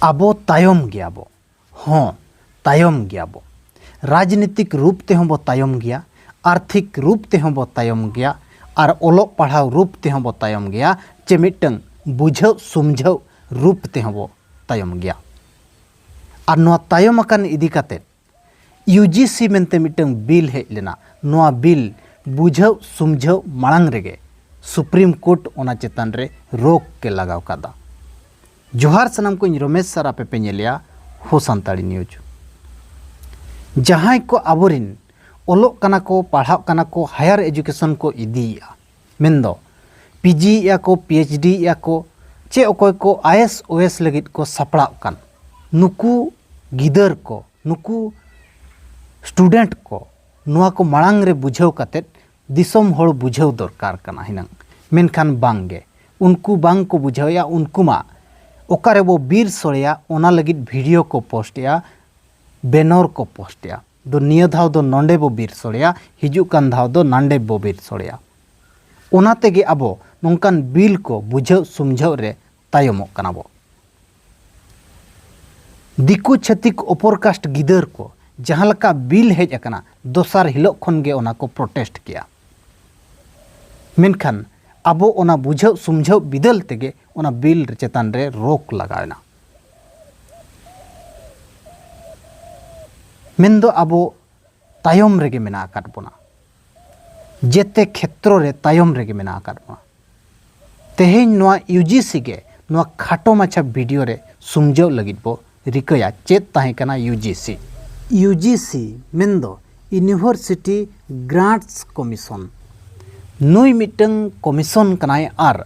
आबो तायम गयाबो, हाँ तायम गयाबो। राजनीतिक रूप तेहों बो तायम गया, आर्थिक रूप तेहों बो तायम गया और ओलोग पढ़ाव रूप तेहों बो तायम गया, चे मिटंग बुझाव सुमझाव रूप तेहों बो तायम गया। और नोआ तायम अकान इदी काते यूजीसी मेंते मिटंग बिल हेज लेना, नोआ बिल बुझाव सुमझाव मांग रेगे सुप्रीम कोर्ट ओना चेतान रे रोक के लगाव कादा। जोहार सनम को रमेश सर आपे पे नेलिया हो सानताड़ी न्यूज। जहां को आबोरिन ओलोग कना को पढ़ाव कना को हायर एजुकेशन को इदिया मेंदो पीजी या को पीएचडी या को चे अकोय को आईएस ओएस लगित को सपड़ाव कान नुकु गिदर को नुकु स्टूडेंट को नुआ को मांग रे बुझाव कातेत दिसोम होड़ बुझाव दरकार कना हिनंग मेनखान बांगे उनको बांग को बुझावया उनको मा ओकारे वो बीर सोड़िया ओना लगित वीडियो को पोस्टया बैनर को पोस्टया दो निया धाव दो नंडे बो बीर सोड़िया हिजुक कान धाव दो नांडे बो बीर सोड़िया ओना तेगे आबो नोंकान बिल को बुझाव सुमझाव रे तायमोग काना बो। दिकु छतिक ओपर कास्ट गिदर को जहां लका बिल हेज अकना दोसार हिलोग खन गे ओना को प्रोटेस्ट किया मेनखान आबो ओना बुझाव सुमझाव बिदल तेगे ओना बिल चेतान रे रोक लगावना। मेंदो आबो तायम रेगे मेना आकाद बोना, जेते क्षेत्रों रे तायम रेगे मेना आकाद बोना। तेहेñ नोआ यूजीसी गे नोआ खाटो माछा वीडियो रे सुमझाव लगित बो रिकया चेत ताहे कना यूजीसी। यूजीसी मेंदो यूनिवर्सिटी ग्रांट्स कमीशन नुई मिटंग कमीशन कनाय आर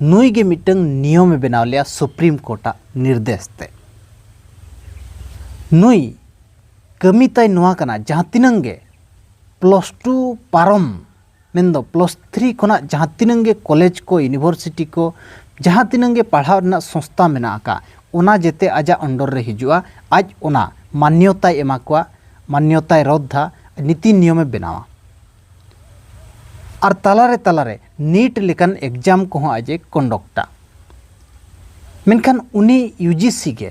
नुई गे मिटंग नियम बनाव लिया सुप्रीम कोर्टा निर्देश ते। नुई कमी ताई नुआ कना जहां तिनंग गे +2 पारम मेंदो +3 खना जहां तिनंग गे कॉलेज को यूनिवर्सिटी को जहां तिनंग गे पढ़ाव ना संस्था मेना आका ओना जेते आजा अंडर रे हिजुआ आज ओना मान्यता एमा कोआ मान्यता रद्दा नीति नियम बनावा और तलारे नीट लेकन एग्जाम को आजे कंडक्टा मेनखान उनी यूजीसी के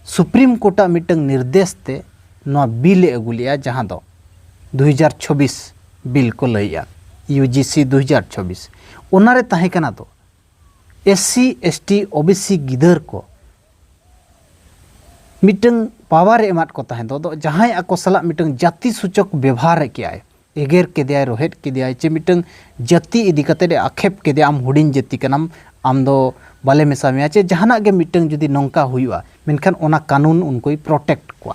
सुप्रीम कोर्टा मिटंग निर्देश ते नोआ बिल अगुलिया जहां दो 2026 बिल को लैया यूजीसी 2026 ओनारे ताहे कना दो एससी एसटी ओबीसी गिदर को मिटंग पावर एमात को ताहे दो जहां आको सला मिटंग जाति सूचक व्यवहार किया एगेर के दिया रोहेट के दिया चे मिटंग जाति इदी कते आक्षेप के दिया आम हुडिन जाति कनाम आम दो बाले मेसा में चे जहाना गे मिटंग जुदी नौका हुआ मेनखान ओना कानून उनको प्रोटेक्ट कोआ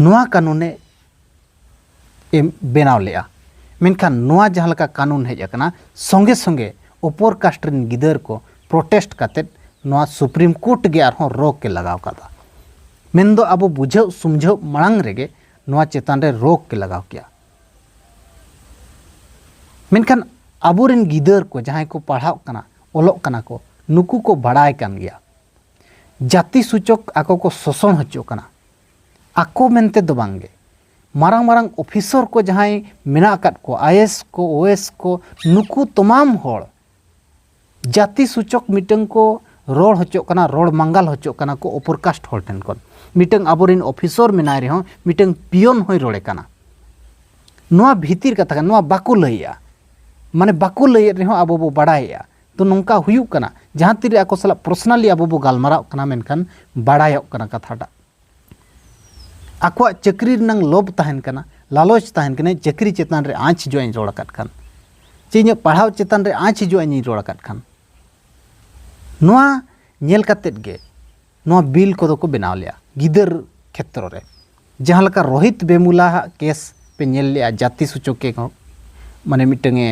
नुआ कानूने बनाव लेआ मेनखान नुआ जहां लका कानून हेज अकना संगे संगे ओपर कास्ट रन गिदर को प्रोटेस्ट काते नुआ सुप्रीम कोर्ट गे आरहों रोक के लगाव कादा मेंदो आबो बुझाव सुमझाव मांग रेगे नुआ चेतान रे रोक के लगाव किया। मेनखान आबोरेन गिदर को जहां को पढ़ाव कना ओलोग कना को नुकु को बड़ाय कान गया जाति सूचक आको को शोषण हचो कना आको मेनते दो बांगे मारांग मारांग ऑफिसर को जहां मेना अकाद को आईएएस को ओएस को नुकु तमाम होड़ जाति सूचक मिटंग को रोड हचो कना रोड मंगल हचो कना को ओपर कास्ट होड़ टेन को मिटंग आबोरिन ऑफिसर मेनाय रे हो मिटंग पियन होय रोड़े कना नोआ भीतिर कथा नोआ बाको लैया माने बाको लैय रे हो आबो बो बड़ाया तो नोंका हुयुक कना जहां तिरे आको सला पर्सनली आबो बो गालमाराव कना मेनखान बड़ायोक कना कथाटा आको चक्री रनंग लोभ ताहेन कना लालच ताहेन कना चक्री चेतान रे आँच जो रोड़ अकाद खान चे इᱧ पढ़ाव चेतान रे आँच जो रोड़ अकाद खान नोआ नेल कातेद गे नोआ बिल को को बनाव लिया गिदर क्षेत्र रे जहां लका रोहित बेमुला केस पे नेल लिया जाति सूचक के माने मिटंगे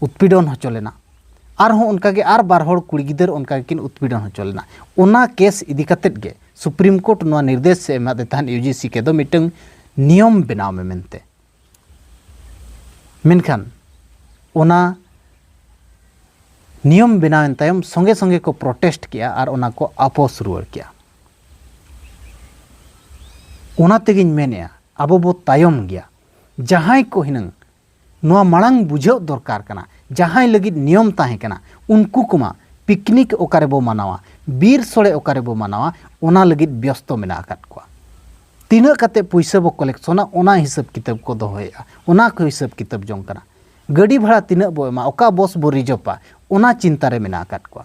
उत्पीड़न हचो लेना आर हों उनका के आर बार होड़ कुड़ी गिदर उनका किन उत्पीड़न हचो लेना ओना केस इदी कातेद गे सुप्रीम कोर्ट नोआ निर्देश से एमा देथान यूजीसी के दो मिटंग नियम बनाव में मेनते मेनखान ओना नियम बनावेन तायम संगे संगे को प्रोटेस्ट किया और ओना को आपोस रुआर किया ओना तेगिन मेनेया आबो बो तायम गया जहां को हिनंग नोआ मांग बुझाव दरकार कना जहां लगित नियम ताहे कना उनको कुमा पिकनिक ओकारे बो मनावा बीर सोड़े ओकारे बो मानावा ओना लगित व्यस्त मेना आकात कोआ तीना कते पैसा बो कलेक्शना ओना हिसाब किताब को दोहोया ओना को हिसाब किताब जों कना गाड़ी भाड़ा तीना बो एमा ओका बस बो रिजर्वा ओना चिंता रे मेना आकात कोआ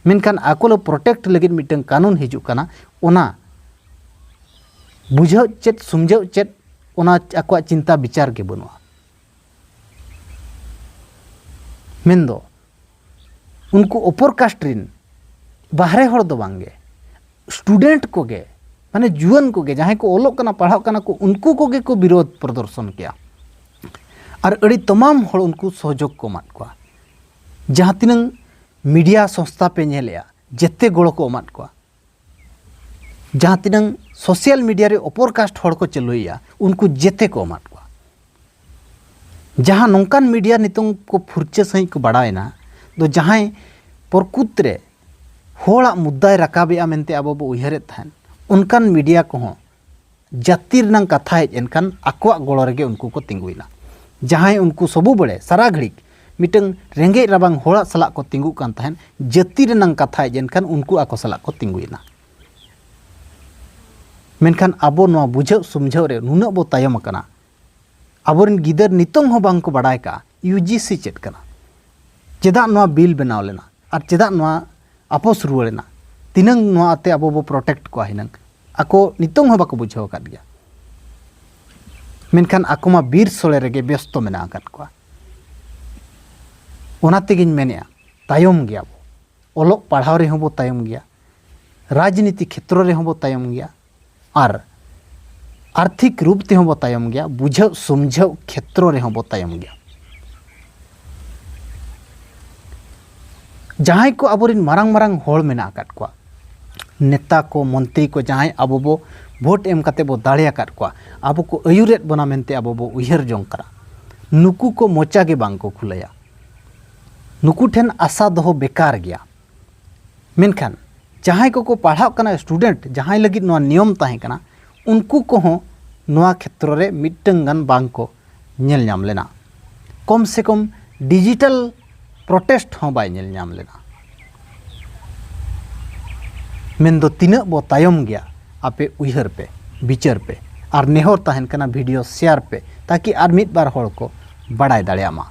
मेनखान आकोलो प्रोटेक्ट लगित मिटन कानून हिजुक कना ओना बुझाव चेत सुमझाव चेत ओना आकोआ चिंता विचार के बनुआ मेंदो उनको अपर कास्ट रिन बाहरे हर दो बांगे स्टूडेंट को गे माने जुआन को गे जहां को ओलोक कना पढ़ाव कना को उनको को गे को विरोध प्रदर्शन किया और अड़ी तमाम हर उनको सहयोग को मात को जहां तिनंग मीडिया संस्था पे नेलिया जेते गोड़ को मात को जहां तिनंग सोशल मीडिया रे अपर कास्ट हर को चलुइया उनको जेते को मात को जहां नौकान मीडिया नितों को फुरचे सही को बढ़ाएना दो जहां परकुत्रे होड़ा मुद्दा राकाबे मेनते अब बो उयहरे थान उनकान मीडिया को जाति रनंग कथा हेज एनकान आकोआ गोड़ रेगे उनको को तिंगुइना जहां उनको सबु बड़े सारा घड़ी मिटंग रेंगे राबांग होड़ा सला को तिंगु कान थान जाति रनंग कथा हेज एनकान उनको आको सला को तिंगुइना मेनखान आबो नवा बुझाव सुमझाव रे नुना बो तायम कना आबोरन गिदर नितों हो बांग को बड़ाय का यूजीसी चेत कना चेदा नवा बिल बनाव लेना और चेदा नवा आपोस रुआड़ेना तिनंग नवा आते आबो बो प्रोटेक्ट को हिनंग आको नितों हो बाको बुझाव काद गया मेनखान आको मा बीर सोले रेगे व्यस्त मेना आकाद को ओना तेगिन मेनेया तायम गया बो ओलोक पढ़ाव रे हो बो तायम गया राजनीति क्षेत्र रे हो बो तायम गया और आर्थिक रूप ते हो बो तायम गया बुझाव समझाव क्षेत्र रे हो बो तायम गया जहां को आबोरिन मारंग मारंग होड़ मेना आकाद को नेता को मंत्री को जहां आबो बो भोट एम काते बो दाड़े आकाद को आबो को अयुरेत बना मेनते आबो बो उयहर जों करा नुकु को मोचा के बांग को खुलाया नुकु ठेन आशा दोहो बेकार गया मेनखान जहां को पढ़ाव कना स्टूडेंट जहां लगित नवा नियम ताहे कना उनको को हो नवा क्षेत्र रे मिटंग गान बांग को नेल नाम लेना कम से कम डिजिटल प्रोटेस्ट हो बाय नेल नाम लेना मेन तीना बो तायम गया आपे उयहर पे विचार पे और नेहर ताहन कना वीडियो शेयर पे ताकि आर मिद बार हड़ को बड़ाय दाड़ेयामा।